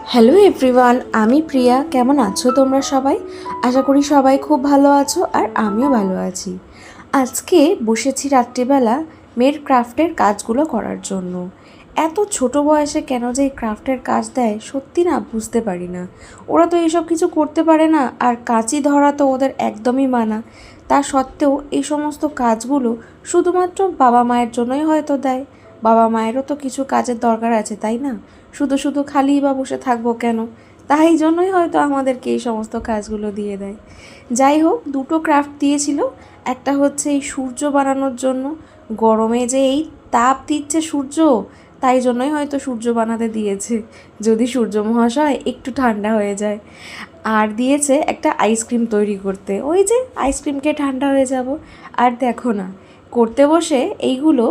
Hello everyone, আমি প্রিয়া। কেমন আছো তোমরা সবাই? আশা করি সবাই খুব ভালো আছো, আর আমিও ভালো আছি। আজকে বসেছি রাত্রিবেলা মেয়ের ক্রাফটের কাজগুলো করার জন্য। এত ছোট বয়সে কেন যে এই ক্রাফটের কাজ দেয় সত্যি না বুঝতে পারি না। ওরা তো এইসব কিছু করতে পারে না, আর কাঁচি ধরা তো ওদের একদমই মানা। তা সত্ত্বেও এই সমস্ত কাজগুলো শুধুমাত্র বাবা মায়ের জন্যই হয়তো দেয়। বাবা মায়েরও তো কিছু কাজের দরকার আছে, তাই না? শুধু শুধু খালিই বা বসে থাকবো কেন? তাই জন্যই হয়তো আমাদেরকে এই সমস্ত কাজগুলো দিয়ে দেয়। যাই হোক, দুটো ক্রাফট দিয়েছিল। একটা হচ্ছে এই সূর্য বানানোর জন্য। গরমে যে এই তাপ দিচ্ছে সূর্য, তাই জন্যই হয়তো সূর্য বানাতে দিয়েছে, যদি সূর্য মহাশয় একটু ঠান্ডা হয়ে যায়। আর দিয়েছে একটা আইসক্রিম তৈরি করতে, ওই যে আইসক্রিমকে ঠান্ডা হয়ে যাব। আর দেখো না, করতে বসে এইগুলো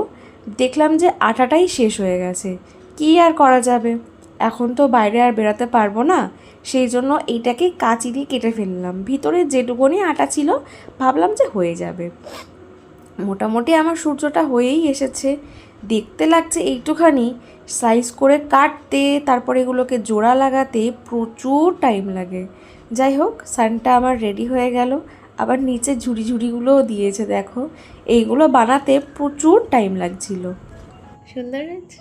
দেখলাম যে আটাটাই শেষ হয়ে গেছে। কী আর করা যাবে, এখন তো বাইরে আর বেরোতে পারবো না। সেই জন্য এইটাকে কাঁচি দিয়ে কেটে ফেললাম। ভিতরে যেটুকুনি আটা ছিল ভাবলাম যে হয়ে যাবে। মোটামুটি আমার সূর্যটা হয়েই এসেছে। দেখতে লাগছে এইটুখানি, সাইজ করে কাটতে, তারপরে এগুলোকে জোড়া লাগাতে প্রচুর টাইম লাগে। যাই হোক, সানটা আমার রেডি হয়ে গেল। আবার নিচে ঝুড়ি ঝুড়িগুলোও দিয়েছে, দেখো। এইগুলো বানাতে প্রচুর টাইম লাগছিল। সুন্দর আছে।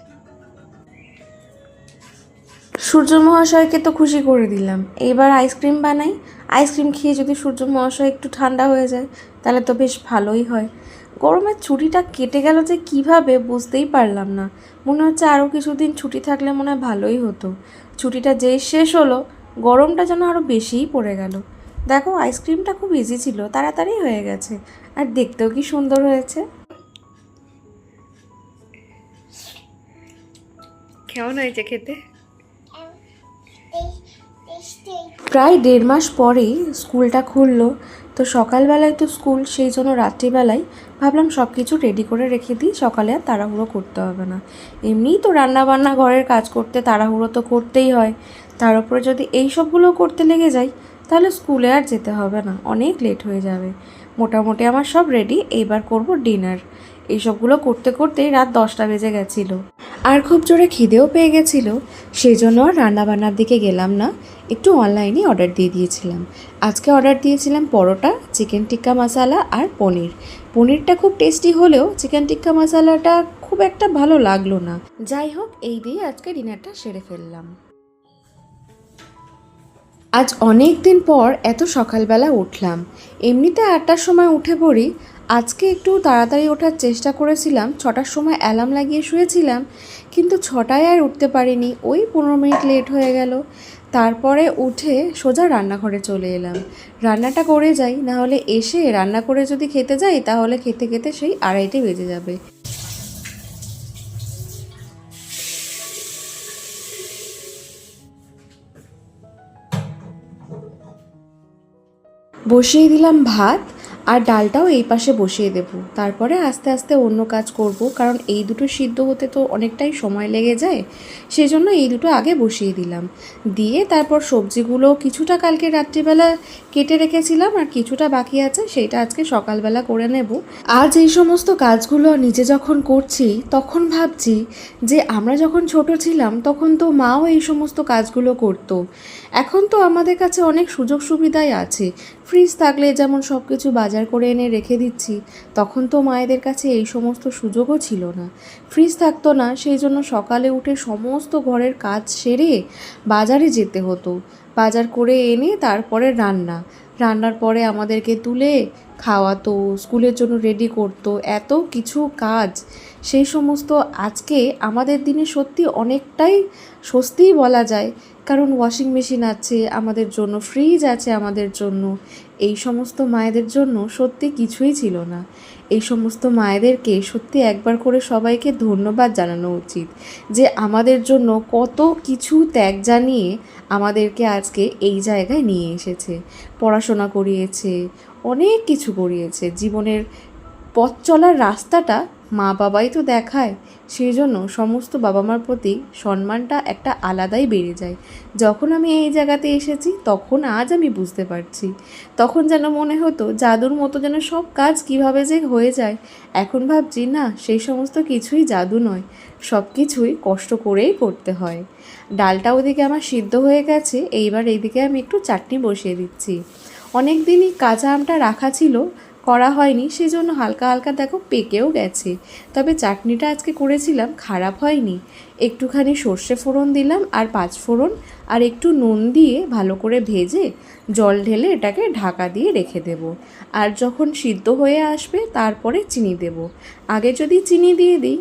সূর্য মহাশয়কে তো খুশি করে দিলাম, এইবার আইসক্রিম বানাই। আইসক্রিম খেয়ে যদি সূর্য মহাশয় একটু ঠান্ডা হয়ে যায় তাহলে তো বেশ ভালোই হয়। গরমের ছুটিটা কেটে গেল যে কিভাবে বুঝতেই পারলাম না। মনে হচ্ছে আরও কিছুদিন ছুটি থাকলে মনে হয় ভালোই হতো। ছুটিটা যেই শেষ হলো, গরমটা যেন আরও বেশিই পড়ে গেল। দেখো, আইসক্রিমটা খুব ইজি ছিল, তাড়াতাড়ি হয়ে গেছে, আর দেখতেও কি সুন্দর হয়েছে। কেমন হয়েছে খেতে? প্রায় 1.5 মাস পরেই স্কুলটা খুললো। তো সকালবেলায় তো স্কুল, সেই জন্য রাত্রিবেলায় ভাবলাম সব কিছু রেডি করে রেখে দিই, সকালে আর তাড়াহুড়ো করতে হবে না। এমনিই তো রান্নাবান্না ঘরের কাজ করতে তাড়াহুড়ো তো করতেই হয়, তার উপরে যদি এই সবগুলো করতে লেগে যাই তাহলে স্কুলে আর যেতে হবে না, অনেক লেট হয়ে যাবে। মোটামুটি আমার সব রেডি, এইবার করব ডিনার। এইসবগুলো করতে করতেই রাত 10টা বেজে গেছিলো। আর খুব জোরে খিদেও পেয়ে গেছিলো, সেই জন্য আর রান্নাবান্নার দিকে গেলাম না। একটু অনলাইনে অর্ডার দিয়ে দিয়েছিলাম। আজকে অর্ডার দিয়েছিলাম পরোটা, চিকেন টিক্কা মশালা আর পনির। পনিরটা খুব টেস্টি হলেও চিকেন টিক্কা মশালাটা খুব একটা ভালো লাগলো না। যাই হোক, এই দিয়ে আজকে ডিনারটা সেরে ফেললাম। আজ অনেক দিন পর এত সকালবেলা উঠলাম। এমনিতে 8টার সময় উঠে পড়ি, আজকে একটু তাড়াতাড়ি ওঠার চেষ্টা করেছিলাম। 6টার সময় অ্যালার্ম লাগিয়ে শুয়েছিলাম, কিন্তু 6টায় আর উঠতে পারিনি, ওই 15 মিনিট লেট হয়ে গেল। তারপরে উঠে সোজা রান্নাঘরে চলে এলাম। রান্নাটা করে যাই, নাহলে এসে রান্না করে যদি খেতে যাই তাহলে খেতে খেতে সেই 2:30 বেজে যাবে। বসিয়ে দিলাম ভাত, আর ডালটাও এই পাশে বসিয়ে দেব। তারপরে আস্তে আস্তে অন্য কাজ করব, কারণ এই দুটো সিদ্ধ হতে তো অনেকটাই সময় লেগে যায়। সেই জন্য এই দুটো আগে বসিয়ে দিলাম। দিয়ে তারপর সবজিগুলো কিছুটা কালকে রাত্রিবেলা কেটে রেখেছিলাম, আর কিছুটা বাকি আছে, সেইটা আজকে সকালবেলা করে নেব। আজ এই সমস্ত কাজগুলো নিজে যখন করছি তখন ভাবছি যে আমরা যখন ছোট ছিলাম তখন তো মাও এই সমস্ত কাজগুলো করতো। এখন তো আমাদের কাছে অনেক সুযোগ সুবিধাই আছে। ফ্রিজ থাকলে যেমন সব কিছু বাজার করে এনে রেখে দিচ্ছি, তখন তো মায়েদের কাছে এই সমস্ত সুযোগও ছিল না। ফ্রিজ থাকতো না, সেই জন্য সকালে উঠে সমস্ত ঘরের কাজ সেরে বাজারে যেতে হতো। বাজার করে এনে তারপরে রান্নার পরে আমাদেরকে তুলে খাওয়াতো, স্কুলের জন্য রেডি করতো, এত কিছু কাজ। সেই সমস্ত আজকে আমাদের দিনে সত্যি অনেকটাই স্বস্তিই বলা যায়, কারণ ওয়াশিং মেশিন আছে আমাদের জন্য, ফ্রিজ আছে আমাদের জন্য। এই সমস্ত মায়েদের জন্য সত্যি কিছুই ছিল না। এই সমস্ত মায়েদেরকে সত্যি একবার করে সবাইকে ধন্যবাদ জানানো উচিত, যে আমাদের জন্য কত কিছু ত্যাগ জানিয়ে আমাদেরকে আজকে এই জায়গায় নিয়ে এসেছে। পড়াশোনা করিয়েছে, অনেক কিছু করিয়েছে, জীবনের পথ চলার রাস্তাটা মা বাবাই তো দেখায়, সেই জন্য সমস্ত বাবা মার প্রতি সম্মানটা একটা আলাদাই বেড়ে যায়। যখন আমি এই জায়গাতে এসেছি তখন আজ আমি বুঝতে পারছি, তখন যেন মনে হতো জাদুর মতো যেন সব কাজ কিভাবে যে হয়ে যায়। এখন ভাবছি না, সেই সমস্ত কিছুই জাদু নয়, সব কিছুই কষ্ট করেই করতে হয়। ডালটা ওদিকে আমার সিদ্ধ হয়ে গেছে, এইবার এইদিকে আমি একটু চাটনি বসিয়ে দিচ্ছি। অনেক দিনই কাঁচা আমটা রাখা ছিল, করা হয়নি, সেই জন্য হালকা হালকা দেখো পেকেও গেছে। তবে চাটনিটা আজকে করেছিলাম, খারাপ হয়নি। একটুখানি সর্ষে ফোড়ন দিলাম আর 5 ফোড়ন আর একটু নুন দিয়ে ভালো করে ভেজে জল ঢেলে এটাকে ঢাকা দিয়ে রেখে দেব। আর যখন সিদ্ধ হয়ে আসবে তারপরে চিনি দেব। আগে যদি চিনি দিয়ে দিই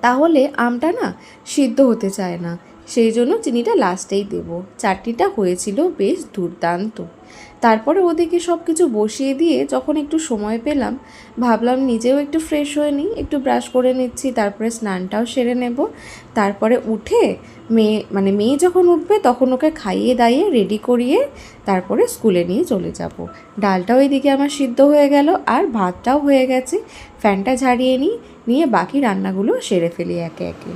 তাহলে আমটা না সিদ্ধ হতে চায় না, সেই জন্য চিনিটা লাস্টেই দেব। চাটনিটা হয়েছিল বেশ দুর্দান্ত। তারপরে ওদিকে সব কিছু বসিয়ে দিয়ে যখন একটু সময় পেলাম, ভাবলাম নিজেও একটু ফ্রেশ হয়ে নিই, একটু ব্রাশ করে নিচ্ছি, তারপরে স্নানটাও সেরে নেব। তারপরে উঠে মেয়ে যখন উঠবে তখন ওকে খাইয়ে দাইয়ে রেডি করিয়ে তারপরে স্কুলে নিয়ে চলে যাব। ডালটাও এদিকে আমার সিদ্ধ হয়ে গেল আর ভাতটাও হয়ে গেছে। ফ্যানটা ঝাড়িয়ে নিয়ে বাকি রান্নাগুলো সেরে ফেলি একে একে।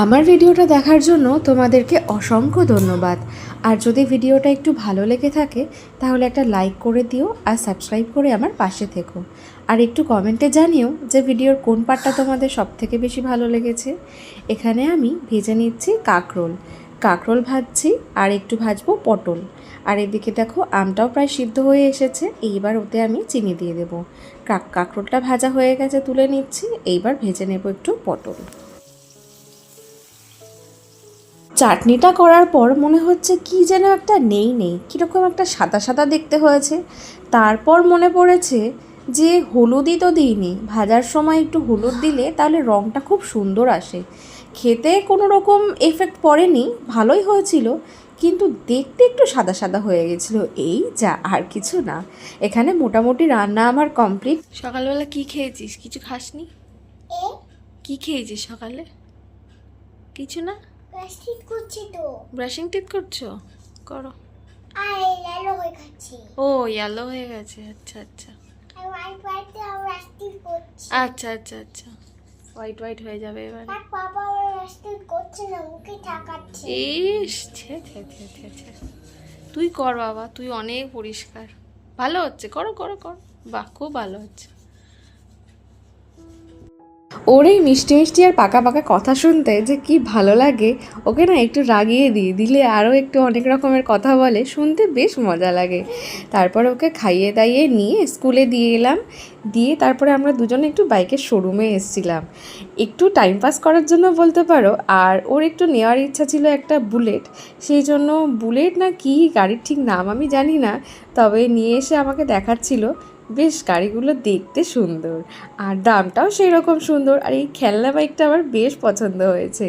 আমার ভিডিওটা দেখার জন্য তোমাদেরকে অসংখ্য ধন্যবাদ। আর যদি ভিডিওটা একটু ভালো লেগে থাকে তাহলে একটা লাইক করে দিও আর সাবস্ক্রাইব করে আমার পাশে থেকো। আর একটু কমেন্টে জানিও যে ভিডিওর কোন পার্টটা তোমাদের সবথেকে বেশি ভালো লেগেছে। এখানে আমি ভেজে নিচ্ছি কাঁকরোল ভাজছি আর একটু ভাজবো পটল। আর এদিকে দেখো আমটাও প্রায় সিদ্ধ হয়ে এসেছে, এইবার ওতে আমি চিনি দিয়ে দেবো। কাঁকরোলটা ভাজা হয়ে গেছে, তুলে নিচ্ছি। এইবার ভেজে নেব একটু পটল। চাটনিটা করার পর মনে হচ্ছে কি যেন একটা নেই কীরকম একটা সাদা সাদা দেখতে হয়েছে। তারপর মনে পড়েছে যে হলুদই তো দিইনি, ভাজার সময় একটু হলুদ দিলে তাহলে রঙটা খুব সুন্দর আসে। খেতে কোনো রকম এফেক্ট পড়েনি, ভালোই হয়েছিল, কিন্তু দেখতে একটু সাদা সাদা হয়ে গেছিলো। এই যা, আর কিছু না। এখানে মোটামুটি রান্না আমার কমপ্লিট। সকালবেলা কি খেয়েছিস? কিছু খাসনি? কি খেয়েছিস সকালে? কিছু না? ব্রাশিং করছি তো। ব্রাশিং টিথ করছো? করো। আর ইয়েলো হয়ে গেছে। ও ইয়েলো হয়ে গেছে, আচ্ছা আচ্ছা। আর হোয়াইট ব্রাশিং করছি। আচ্ছা আচ্ছা আচ্ছা, হোয়াইট হয়ে যাবে এবারে। আর বাবা ব্রাশিং করছে না, মুখে ঢাকাচ্ছে। ইস ছে ছে ছে ছে ছে। তুই কর বাবা, তুই অনেক পরিষ্কার। ভালো হচ্ছে, করো করো করো। বাহ, খুব ভালো হচ্ছে। ওর এই মিষ্টি মিষ্টি আর পাকা পাকা কথা শুনতে যে কি ভালো লাগে। ওকে না একটু রাগিয়ে দিলে আরও একটু অনেক রকমের কথা বলে, শুনতে বেশ মজা লাগে। তারপর ওকে খাইয়ে দাইয়ে নিয়ে স্কুলে দিয়ে এলাম। দিয়ে তারপরে আমরা দুজনে একটু বাইকের শোরুমে এসেছিলাম, একটু টাইম পাস করার জন্য বলতে পারো। আর ওর একটু নেওয়ার ইচ্ছা ছিল একটা বুলেট, সেই জন্য বুলেট না কি গাড়ির ঠিক নাম আমি জানি না, তবে নিয়ে এসে আমাকে দেখাচ্ছিল। বেশ গাড়িগুলো দেখতে সুন্দর আর দামটাও সেই রকম সুন্দর। আর এই খেলনা বাইকটা আমার বেশ পছন্দ হয়েছে।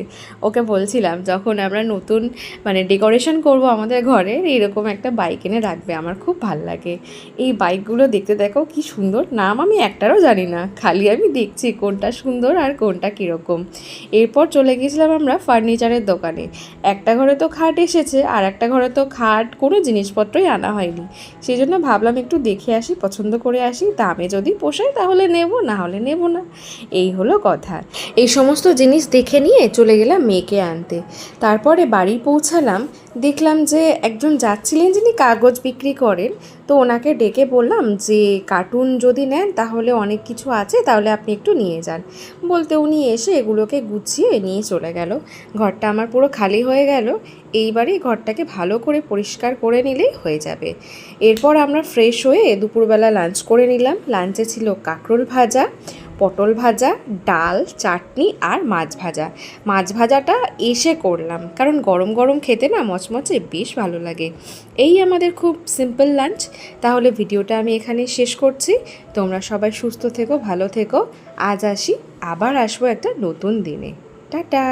ওকে বলছিলাম যখন আমরা নতুন ডেকোরেশন করব আমাদের ঘরে, এইরকম একটা বাইক এনে রাখবে, আমার খুব ভাল লাগে। এই বাইকগুলো দেখতে দেখো কি সুন্দর, নাম আমি একটারও জানি না, খালি আমি দেখছি কোনটা সুন্দর আর কোনটা কীরকম। এরপর চলে গেছিলাম আমরা ফার্নিচারের দোকানে। একটা ঘরে তো খাট এসেছে আর একটা ঘরে তো খাট কোনো জিনিসপত্রই আনা হয়নি, সেই জন্য ভাবলাম একটু দেখে আসি, পছন্দ করে আসি, দামে যদি পোষায় তাহলে নেব, না হলে নেব না, এই হলো কথা। এই সমস্ত জিনিস দেখে নিয়ে চলে গেলাম মেয়েকে আনতে। তারপরে বাড়ি পৌঁছালাম, দেখলাম যে একজন যাচ্ছিলেন যিনি কাগজ বিক্রি করেন, তো ওনাকে ডেকে বললাম যে কার্টুন যদি নেন তাহলে অনেক কিছু আছে, তাহলে আপনি একটু নিয়ে যান। বলতে উনি এসে এগুলোকে গুছিয়ে নিয়ে চলে গেল। ঘরটা আমার পুরো খালি হয়ে গেল। এইবারই ঘরটাকে ভালো করে পরিষ্কার করে নিলেই হয়ে যাবে। এরপর আমরা ফ্রেশ হয়ে দুপুরবেলা লাঞ্চ করে নিলাম। লাঞ্চে ছিল কাঁকরোল ভাজা, পটল ভাজা, ডাল, চাটনি আর মাছ ভাজা। মাছ ভাজাটা এসে করলাম, কারণ গরম গরম খেতে না মচমচে বেশ ভালো লাগে। এই আমাদের খুব সিম্পল লাঞ্চ। তাহলে ভিডিওটা আমি এখানে শেষ করছি। তোমরা সবাই সুস্থ থেকো, ভালো থেকো। আজ আসি, আবার আসবো একটা নতুন দিনে। টাটা।